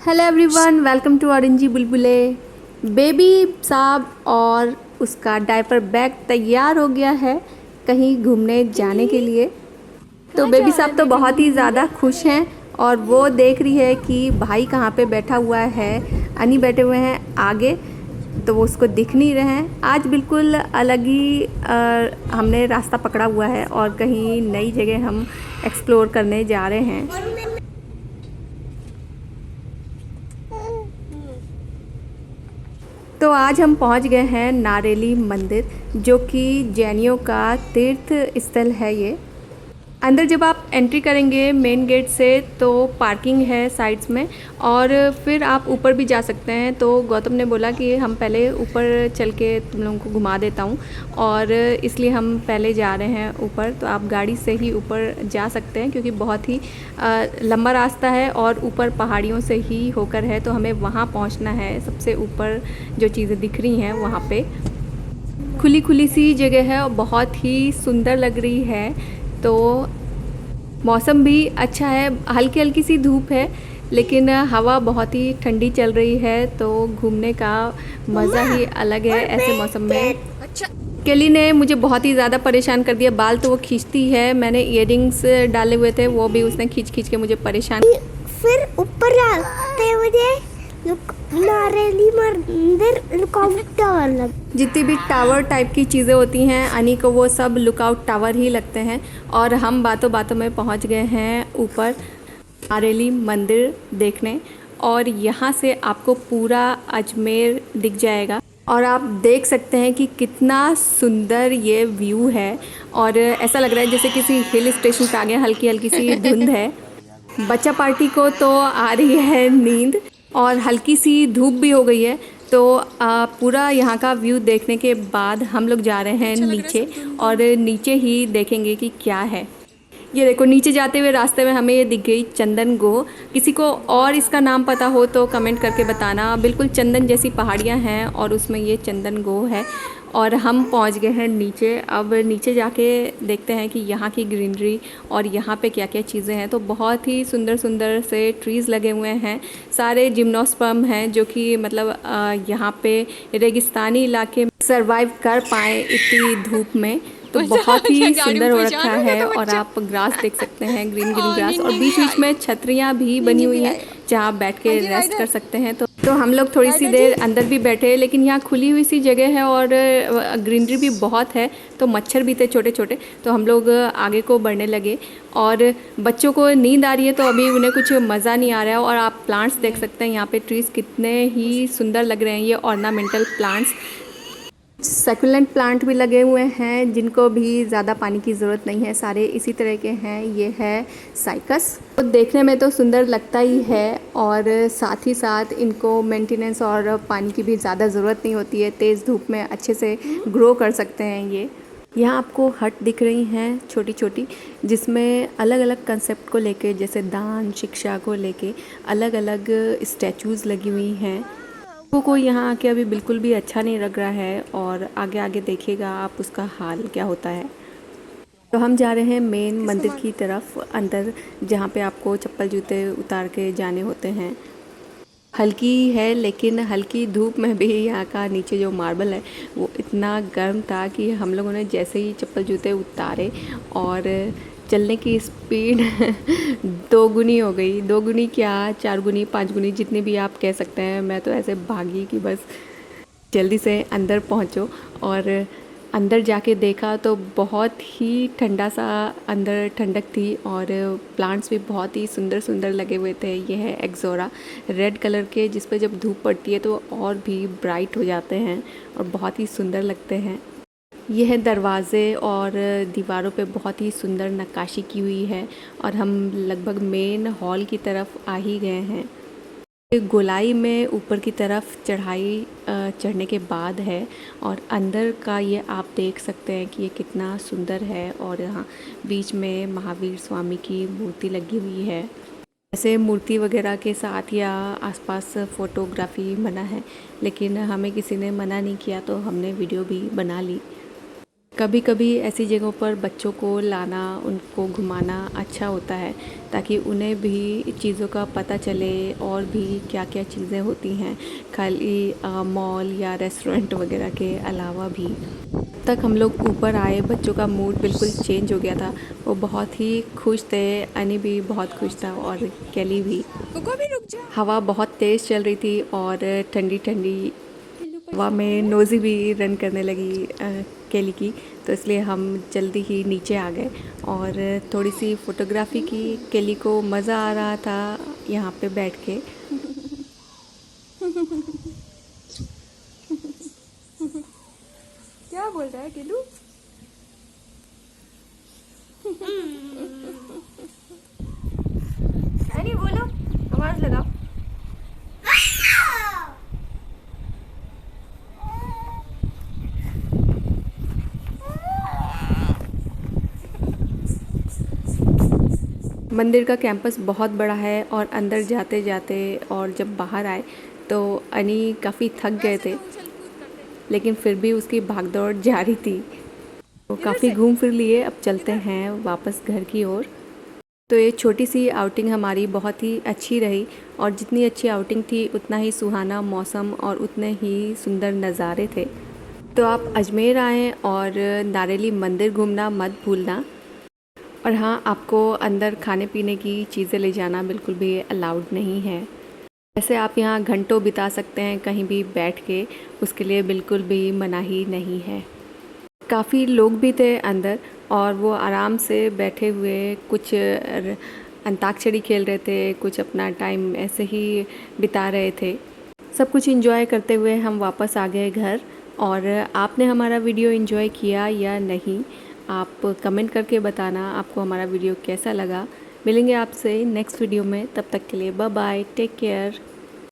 Hello everyone, welcome to ऑरेंजी बुलबुले। Baby साहब और उसका डायपर बैग तैयार हो गया है कहीं घूमने जाने के लिए। तो बेबी साहब तो बहुत ही ज़्यादा खुश हैं और वो देख रही है कि भाई कहाँ पे बैठा हुआ है। अनी बैठे हुए हैं आगे, तो वो उसको दिख नहीं रहे हैं। आज बिल्कुल अलग ही हमने रास्ता पकड़ा हुआ है और कहीं नई जगह हम एक्सप्लोर करने जा रहे हैं। तो आज हम पहुंच गए हैं नारेली मंदिर, जो कि जैनियों का तीर्थ स्थल है। ये अंदर जब आप एंट्री करेंगे मेन गेट से तो पार्किंग है साइड्स में, और फिर आप ऊपर भी जा सकते हैं। तो गौतम ने बोला कि हम पहले ऊपर चल के तुम लोगों को घुमा देता हूँ, और इसलिए हम पहले जा रहे हैं ऊपर। तो आप गाड़ी से ही ऊपर जा सकते हैं क्योंकि बहुत ही लंबा रास्ता है और ऊपर पहाड़ियों से ही होकर है। तो हमें वहाँ पहुँचना है। सबसे ऊपर जो चीज़ें दिख रही हैं वहाँ पे खुली खुली सी जगह है और बहुत ही सुंदर लग रही है। तो मौसम भी अच्छा है, हल्की हल्की सी धूप है लेकिन हवा बहुत ही ठंडी चल रही है। तो घूमने का मज़ा ही अलग है ऐसे मौसम में। केली ने मुझे बहुत ही ज़्यादा परेशान कर दिया। बाल तो वो खींचती है, मैंने इयररिंग्स डाले हुए थे वो भी उसने खींच खींच के मुझे परेशान। फिर ऊपर आते मुझे नारेली मंदिर लुकआउट टावर लग। जितनी भी टावर टाइप की चीज़ें होती हैं अनी को वो सब लुकआउट टावर ही लगते हैं। और हम बातों बातों में पहुंच गए हैं ऊपर नारेली मंदिर देखने, और यहाँ से आपको पूरा अजमेर दिख जाएगा और आप देख सकते हैं कि कितना सुंदर ये व्यू है। और ऐसा लग रहा है जैसे किसी हिल स्टेशन पे आ गए। हल्की हल्की सी धुंध है। बच्चा पार्टी को तो आ रही है नींद और हल्की सी धूप भी हो गई है। तो पूरा यहाँ का व्यू देखने के बाद हम लोग जा रहे हैं नीचे, और नीचे ही देखेंगे कि क्या है। ये देखो, नीचे जाते हुए रास्ते में हमें ये दिख गई चंदन गो। किसी को और इसका नाम पता हो तो कमेंट करके बताना। बिल्कुल चंदन जैसी पहाड़ियाँ हैं और उसमें ये चंदन गो है। और हम पहुंच गए हैं नीचे। अब नीचे जाके देखते हैं कि यहाँ की ग्रीनरी और यहाँ पे क्या क्या चीज़ें हैं। तो बहुत ही सुंदर सुंदर से ट्रीज़ लगे हुए हैं। सारे जिम्नोस्पर्म हैं जो कि मतलब यहाँ पे रेगिस्तानी इलाके में सर्वाइव कर पाए इतनी धूप में। तो बहुत ही सुंदर हो रखा है। और आप ग्रास देख सकते हैं, ग्रीन ग्रीन ग्रास, और बीच बीच में छतरियाँ भी बनी हुई हैं जहाँ आप बैठ के रेस्ट कर सकते हैं। तो हम लोग थोड़ी सी देर अंदर भी बैठे, लेकिन यहाँ खुली हुई सी जगह है और ग्रीनरी भी बहुत है। तो मच्छर भी थे छोटे छोटे, तो हम लोग आगे को बढ़ने लगे। और बच्चों को नींद आ रही है तो अभी उन्हें कुछ मज़ा नहीं आ रहा है। और आप प्लांट्स देख सकते हैं यहाँ पे, ट्रीज़ कितने ही सुंदर लग रहे हैं। ये ऑर्नामेंटल प्लांट्स, सक्यूलेंट प्लांट भी लगे हुए हैं जिनको भी ज़्यादा पानी की ज़रूरत नहीं है। सारे इसी तरह के हैं। ये है साइकस। तो देखने में तो सुंदर लगता ही है और साथ ही साथ इनको मेंटेनेंस और पानी की भी ज़्यादा ज़रूरत नहीं होती है। तेज़ धूप में अच्छे से ग्रो कर सकते हैं ये। यहाँ आपको हट दिख रही हैं छोटी छोटी, जिसमें अलग अलग कंसेप्ट को लेके, जैसे दान शिक्षा को लेके अलग अलग स्टैचूज़ लगी हुई हैं। को यहाँ आके अभी बिल्कुल भी अच्छा नहीं लग रहा है और आगे आगे देखिएगा आप उसका हाल क्या होता है। तो हम जा रहे हैं मेन मंदिर की तरफ अंदर, जहाँ पे आपको चप्पल जूते उतार के जाने होते हैं। हल्की है लेकिन हल्की धूप में भी यहाँ का नीचे जो मार्बल है वो इतना गर्म था कि हम लोगों ने जैसे ही चप्पल जूते उतारे और चलने की स्पीड दो गुनी हो गई। दो गुनी क्या, चार गुनी, पाँच गुनी, जितनी भी आप कह सकते हैं। मैं तो ऐसे भागी कि बस जल्दी से अंदर पहुँचो। और अंदर जाके देखा तो बहुत ही ठंडा सा अंदर ठंडक थी, और प्लांट्स भी बहुत ही सुंदर सुंदर लगे हुए थे। ये है एक्ज़ोरा, रेड कलर के, जिस पर जब धूप पड़ती है तो और भी ब्राइट हो जाते हैं और बहुत ही सुंदर लगते हैं। यह दरवाज़े और दीवारों पे बहुत ही सुंदर नक्काशी की हुई है। और हम लगभग मेन हॉल की तरफ आ ही गए हैं। गोलाई में ऊपर की तरफ चढ़ाई चढ़ने के बाद है, और अंदर का ये आप देख सकते हैं कि ये कितना सुंदर है। और यहाँ बीच में महावीर स्वामी की मूर्ति लगी हुई है। ऐसे मूर्ति वगैरह के साथ या आसपास फ़ोटोग्राफी मना है, लेकिन हमें किसी ने मना नहीं किया तो हमने वीडियो भी बना ली। कभी कभी ऐसी जगहों पर बच्चों को लाना, उनको घुमाना अच्छा होता है, ताकि उन्हें भी चीज़ों का पता चले और भी क्या क्या चीज़ें होती हैं, खाली मॉल या रेस्टोरेंट वगैरह के अलावा भी। तक हम लोग ऊपर आए, बच्चों का मूड बिल्कुल चेंज हो गया था। वो बहुत ही खुश थे, अनी भी बहुत खुश था और केली भी। हवा बहुत तेज़ चल रही थी और ठंडी ठंडी हवा में नोज़ी भी रन करने लगी केली की, तो इसलिए हम जल्दी ही नीचे आ गए और थोड़ी सी फ़ोटोग्राफ़ी की। केली को मज़ा आ रहा था यहाँ पे बैठ के। क्या बोल रहा है केलू? अरे बोलो, आवाज़ लगाओ। मंदिर का कैंपस बहुत बड़ा है और अंदर जाते जाते और जब बाहर आए तो अनी काफ़ी थक गए थे, लेकिन फिर भी उसकी भागदौड़ जारी थी। वो काफ़ी घूम फिर लिए, अब चलते हैं वापस घर की ओर। तो ये छोटी सी आउटिंग हमारी बहुत ही अच्छी रही, और जितनी अच्छी आउटिंग थी उतना ही सुहाना मौसम और उतने ही सुंदर नज़ारे थे। तो आप अजमेर आएँ और नारेली मंदिर घूमना मत भूलना। और हाँ, आपको अंदर खाने पीने की चीज़ें ले जाना बिल्कुल भी अलाउड नहीं है। वैसे आप यहाँ घंटों बिता सकते हैं कहीं भी बैठ के, उसके लिए बिल्कुल भी मनाही नहीं है। काफ़ी लोग भी थे अंदर और वो आराम से बैठे हुए कुछ अंताक्षरी खेल रहे थे, कुछ अपना टाइम ऐसे ही बिता रहे थे। सब कुछ एंजॉय करते हुए हम वापस आ गए घर। और आपने हमारा वीडियो एंजॉय किया या नहीं, आप कमेंट करके बताना आपको हमारा वीडियो कैसा लगा। मिलेंगे आपसे नेक्स्ट वीडियो में, तब तक के लिए बाय बाय, टेक केयर।